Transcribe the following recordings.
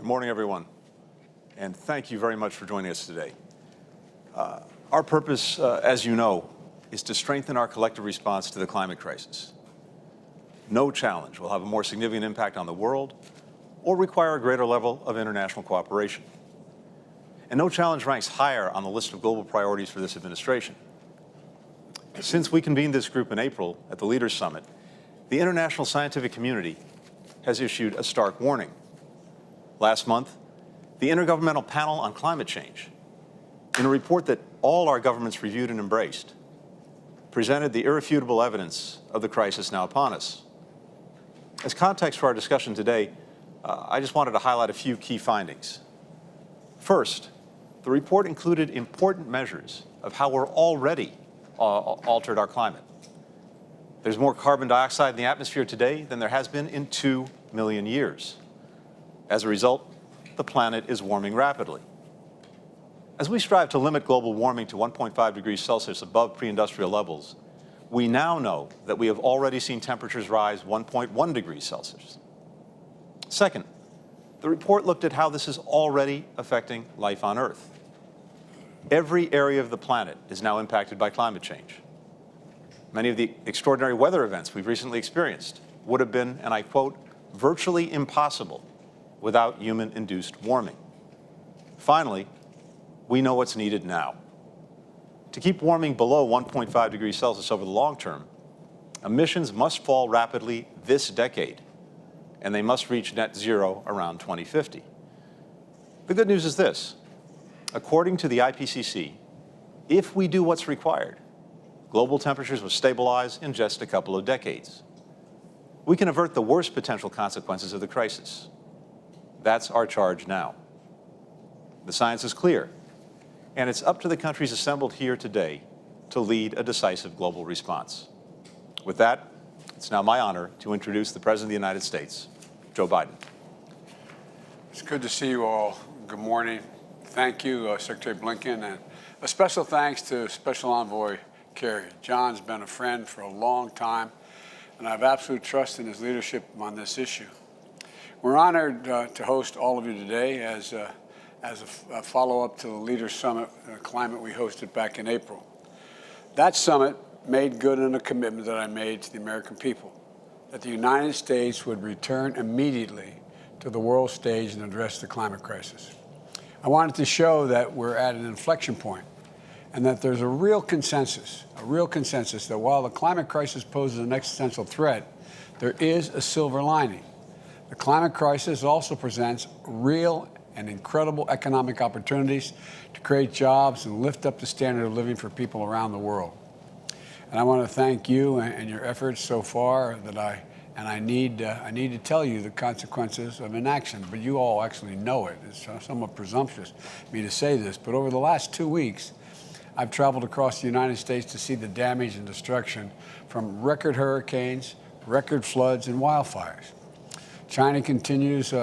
Good morning, everyone, and thank you very much for joining us today. Our purpose, as you know, is to strengthen our collective response to the climate crisis. No challenge will have a more significant impact on the world or require a greater level of international cooperation. And no challenge ranks higher on the list of global priorities for this administration. Since we convened this group in April at the Leaders Summit, the international scientific community has issued a stark warning. Last month, the Intergovernmental Panel on Climate Change, in a report that all our governments reviewed and embraced, presented the irrefutable evidence of the crisis now upon us. As context for our discussion today, I just wanted to highlight a few key findings. First, the report included important measures of how we're already altered our climate. There's more carbon dioxide in the atmosphere today than there has been in 2 million years. As a result, the planet is warming rapidly. As we strive to limit global warming to 1.5 degrees Celsius above pre-industrial levels, we now know that we have already seen temperatures rise 1.1 degrees Celsius. Second, the report looked at how this is already affecting life on Earth. Every area of the planet is now impacted by climate change. Many of the extraordinary weather events we've recently experienced would have been, and I quote, virtually impossible without human-induced warming. Finally, we know what's needed now. To keep warming below 1.5 degrees Celsius over the long term, emissions must fall rapidly this decade, and they must reach net zero around 2050. The good news is this. According to the IPCC, if we do what's required, global temperatures will stabilize in just a couple of decades. We can avert the worst potential consequences of the crisis. That's our charge now. The science is clear, and it's up to the countries assembled here today to lead a decisive global response. With that, it's now my honor to introduce the President of the United States, Joe Biden. It's good to see you all. Good morning. Thank you, Secretary Blinken, and a special thanks to Special Envoy Kerry. John's been a friend for a long time, and I have absolute trust in his leadership on this issue. We're honored to host all of you today as a follow-up to the Leaders Summit Climate we hosted back in April. That summit made good on a commitment that I made to the American people, that the United States would return immediately to the world stage and address the climate crisis. I wanted to show that we're at an inflection point and that there's a real consensus that while the climate crisis poses an existential threat, there is a silver lining. The climate crisis also presents real and incredible economic opportunities to create jobs and lift up the standard of living for people around the world. And I want to thank you and your efforts so far I need to tell you the consequences of inaction, but you all actually know it. It's somewhat presumptuous of me to say this, but over the last 2 weeks, I've traveled across the United States to see the damage and destruction from record hurricanes, record floods, and wildfires. China continues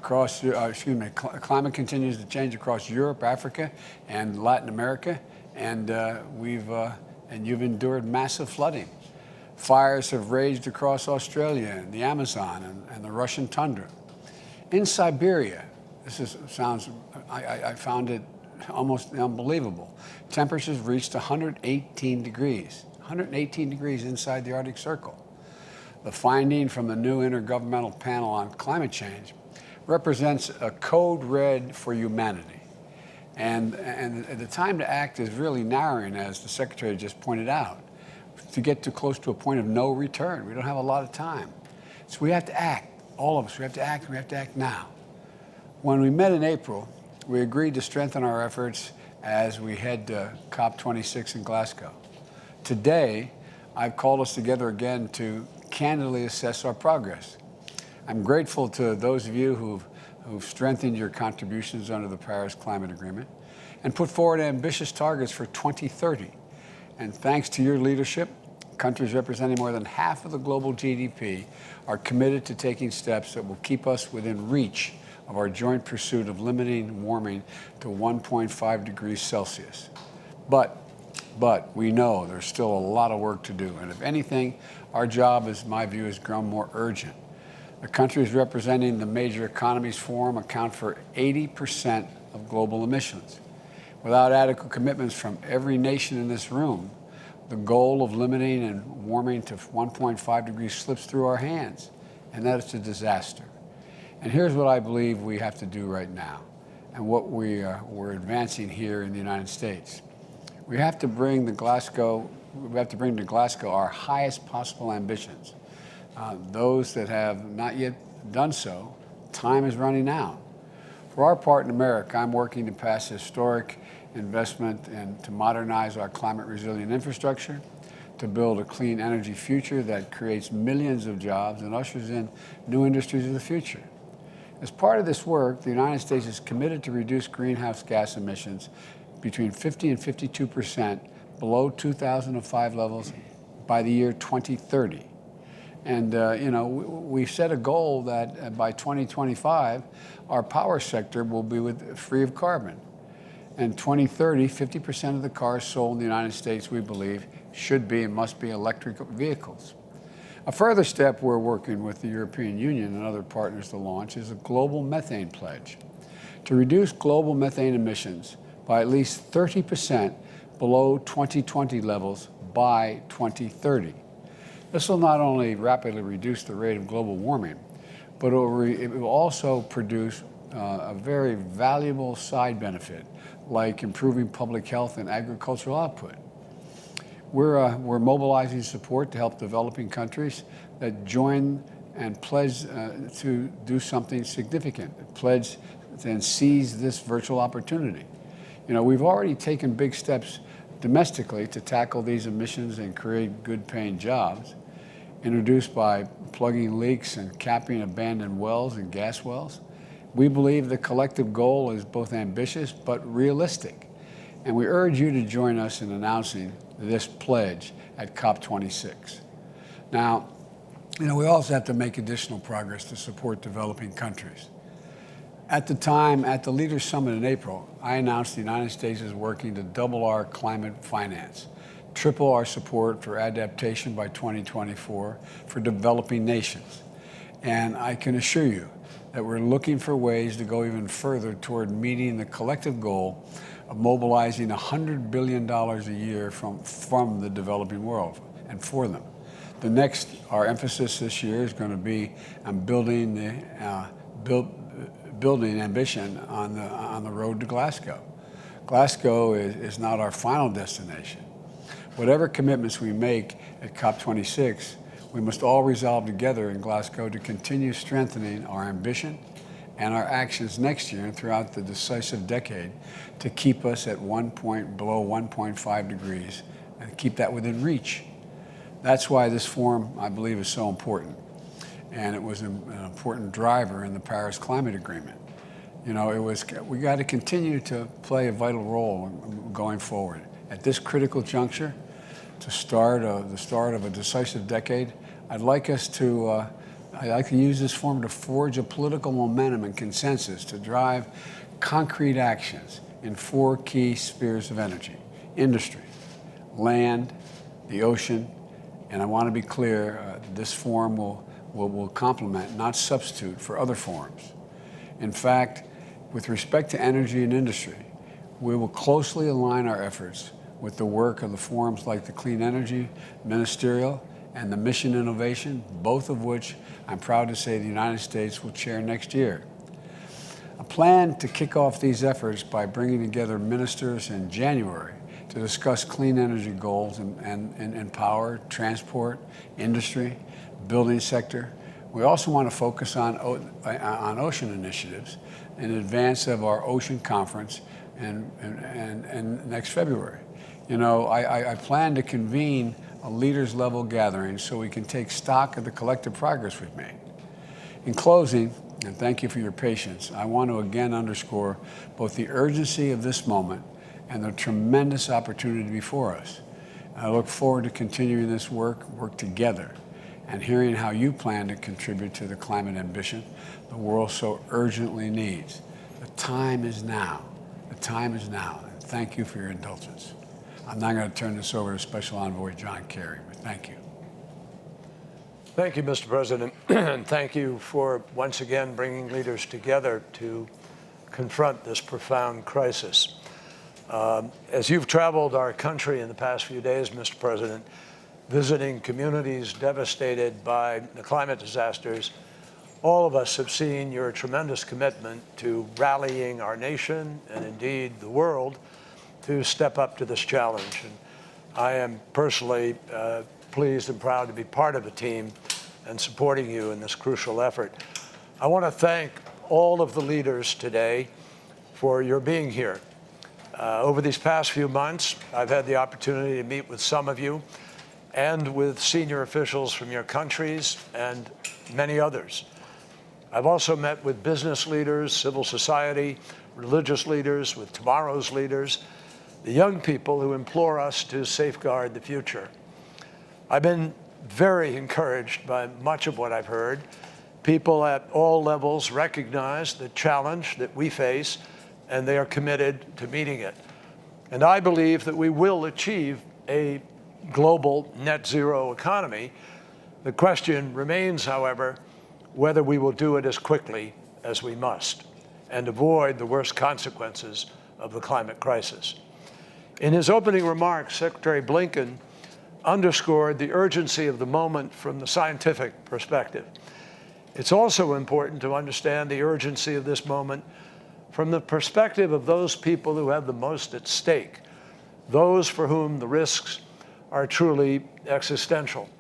climate continues to change across Europe, Africa, and Latin America, and you've endured massive flooding. Fires have raged across Australia and the Amazon and the Russian tundra. In Siberia, I found it almost unbelievable. Temperatures reached 118 degrees inside the Arctic Circle. The finding from the new Intergovernmental Panel on Climate Change represents a code red for humanity. And the time to act is really narrowing, as the Secretary just pointed out, to get to close to a point of no return. We don't have a lot of time. So we have to act, all of us, we have to act now. When we met in April, we agreed to strengthen our efforts as we head to COP26 in Glasgow. Today, I've called us together again to candidly assess our progress. I'm grateful to those of you who've strengthened your contributions under the Paris Climate Agreement and put forward ambitious targets for 2030. And thanks to your leadership, countries representing more than half of the global GDP are committed to taking steps that will keep us within reach of our joint pursuit of limiting warming to 1.5 degrees Celsius. But we know there's still a lot of work to do. And if anything, our job, in my view, has grown more urgent. The countries representing the major economies forum account for 80% of global emissions. Without adequate commitments from every nation in this room, the goal of limiting and warming to 1.5 degrees slips through our hands, and that is a disaster. And here's what I believe we have to do right now, and what we're advancing here in the United States. We have to bring to Glasgow our highest possible ambitions. Those that have not yet done so, time is running out. For our part in America, I'm working to pass historic investment and to modernize our climate resilient infrastructure, to build a clean energy future that creates millions of jobs and ushers in new industries of the future. As part of this work, the United States is committed to reduce greenhouse gas emissions between 50 and 52% below 2005 levels by the year 2030. And we set a goal that by 2025, our power sector will be free of carbon. And 2030, 50% of the cars sold in the United States, we believe, should be and must be electric vehicles. A further step we're working with the European Union and other partners to launch is a global methane pledge to reduce global methane emissions by at least 30% below 2020 levels by 2030. This will not only rapidly reduce the rate of global warming, but it will also produce a very valuable side benefit, like improving public health and agricultural output. We're mobilizing support to help developing countries that join and pledge to do something significant, pledge and seize this virtual opportunity. We've already taken big steps domestically to tackle these emissions and create good-paying jobs, introduced by plugging leaks and capping abandoned wells and gas wells. We believe the collective goal is both ambitious but realistic, and we urge you to join us in announcing this pledge at COP26. Now, we also have to make additional progress to support developing countries. At the Leaders Summit in April, I announced the United States is working to double our climate finance, triple our support for adaptation by 2024 for developing nations. And I can assure you that we're looking for ways to go even further toward meeting the collective goal of mobilizing $100 billion a year from the developing world and for them. Our emphasis this year is going to be on building ambition on the road to Glasgow. Glasgow is not our final destination. Whatever commitments we make at COP26, we must all resolve together in Glasgow to continue strengthening our ambition and our actions next year and throughout the decisive decade to keep us at below 1.5 degrees and keep that within reach. That's why this forum, I believe, is so important. And it was an important driver in the Paris Climate Agreement. We got to continue to play a vital role going forward. At this critical juncture, the start of a decisive decade, I'd like to use this forum to forge a political momentum and consensus to drive concrete actions in 4 key spheres of energy: industry, land, the ocean, and I want to be clear, this forum will complement, not substitute for other forums. In fact, with respect to energy and industry, we will closely align our efforts with the work of the forums like the Clean Energy Ministerial and the Mission Innovation, both of which I'm proud to say the United States will chair next year. I plan to kick off these efforts by bringing together ministers in January to discuss clean energy goals in power, transport, industry, building sector. We also want to focus on ocean initiatives in advance of our ocean conference and next February. I plan to convene a leaders level gathering so we can take stock of the collective progress we've made. In closing, and thank you for your patience, I want to again underscore both the urgency of this moment and the tremendous opportunity before us. I look forward to continuing this work together, and hearing how you plan to contribute to the climate ambition the world so urgently needs. The time is now. The time is now. And thank you for your indulgence. I'm now going to turn this over to Special Envoy John Kerry. Thank you. Thank you, Mr. President, and thank you for once again bringing leaders together to confront this profound crisis. As you've traveled our country in the past few days, Mr. President, visiting communities devastated by the climate disasters, all of us have seen your tremendous commitment to rallying our nation and indeed the world to step up to this challenge. And I am personally pleased and proud to be part of a team and supporting you in this crucial effort. I want to thank all of the leaders today for your being here. Over these past few months, I've had the opportunity to meet with some of you and with senior officials from your countries and many others. I've also met with business leaders, civil society, religious leaders, with tomorrow's leaders, the young people who implore us to safeguard the future. I've been very encouraged by much of what I've heard. People at all levels recognize the challenge that we face, and they are committed to meeting it. And I believe that we will achieve a global net zero economy. The question remains, however, whether we will do it as quickly as we must and avoid the worst consequences of the climate crisis. In his opening remarks, Secretary Blinken underscored the urgency of the moment from the scientific perspective. It's also important to understand the urgency of this moment from the perspective of those people who have the most at stake, those for whom the risks are truly existential.